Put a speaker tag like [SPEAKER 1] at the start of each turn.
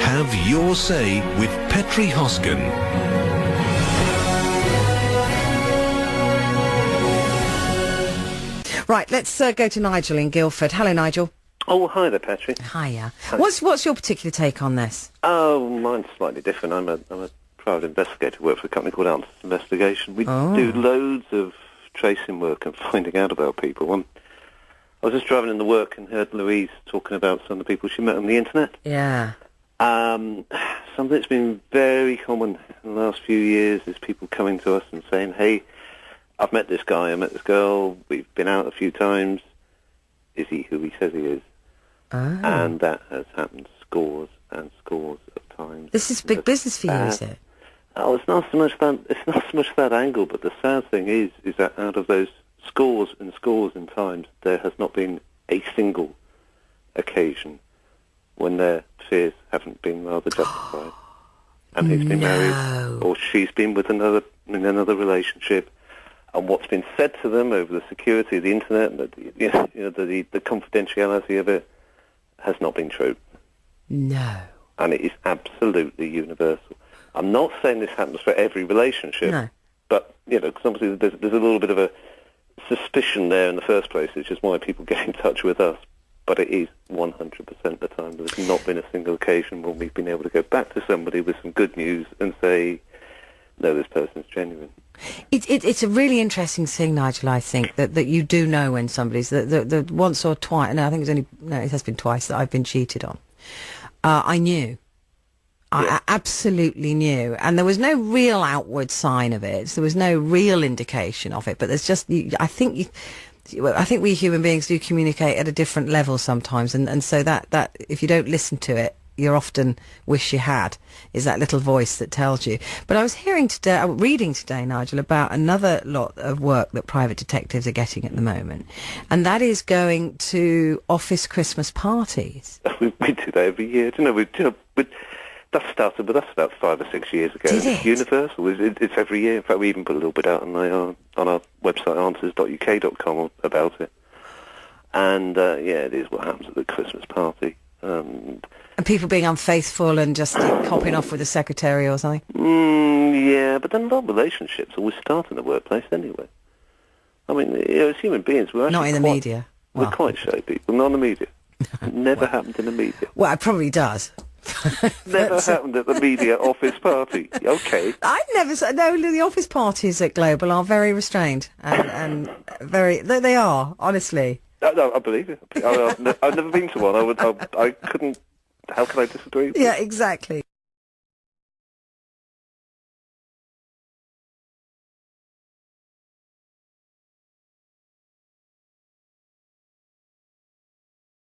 [SPEAKER 1] Have your say with Petrie Hoskin.
[SPEAKER 2] Right, let's go to Nigel in Guildford. Hello, Nigel.
[SPEAKER 3] Oh, hi there, Petrie.
[SPEAKER 2] Hiya. What's your particular take on this?
[SPEAKER 3] Oh, mine's slightly different. I'm a private investigator. Work for a company called Investigation. We do loads of tracing work and finding out about people. I was just driving in the work and heard Louise talking about some of the people she met on the internet.
[SPEAKER 2] Yeah.
[SPEAKER 3] Something that's been very common in the last few years is people coming to us and saying, hey, I've met this guy, I met this girl, we've been out a few times. Is he who he says he is?
[SPEAKER 2] Oh.
[SPEAKER 3] And that has happened scores and scores of times.
[SPEAKER 2] This is big business for you, is it?
[SPEAKER 3] Oh, it's not so much that angle, but the sad thing is that out of those scores and scores and times, there has not been a single occasion when their fears haven't been rather justified. And he's been married, or she's been with in another relationship, and what's been said to them over the security of the internet, the confidentiality of it, has not been true.
[SPEAKER 2] No.
[SPEAKER 3] And it is absolutely universal. I'm not saying this happens for every relationship,
[SPEAKER 2] no.
[SPEAKER 3] But, because obviously there's a little bit of a suspicion there in the first place, which is why people get in touch with us. But it is 100% the time. There's not been a single occasion when we've been able to go back to somebody with some good news and say, no, this person's genuine.
[SPEAKER 2] It's a really interesting thing, Nigel, I think, that you do know when somebody's... The once or twice... No, I think it has been twice that I've been cheated on. I knew. I absolutely knew. And there was no real outward sign of it. There was no real indication of it. But there's just... I think we human beings do communicate at a different level sometimes, and so that if you don't listen to it, you often wish you had, is that little voice that tells you. But I was reading today, Nigel, about another lot of work that private detectives are getting at the moment, and that is going to office Christmas parties.
[SPEAKER 3] We do that every year. That started with us about 5 or 6 years ago.
[SPEAKER 2] Did it?
[SPEAKER 3] It's universal. It's every year. In fact, we even put a little bit out on our website, answers.uk.com, about it. And, it is what happens at the Christmas party.
[SPEAKER 2] And people being unfaithful and just hopping off with the secretary or something?
[SPEAKER 3] Yeah, but then a lot of relationships always start in the workplace anyway. I mean, as human beings, we're actually
[SPEAKER 2] not in the media.
[SPEAKER 3] We're quite shy people. Not in the media. Never happened in the media.
[SPEAKER 2] Well, it probably does.
[SPEAKER 3] Never happened at the media office party. Okay.
[SPEAKER 2] I never saw. No, the office parties at Global are very restrained and very. They are, honestly.
[SPEAKER 3] No, I believe it. I've never been to one. I couldn't. How can I disagree?
[SPEAKER 2] Yeah, exactly.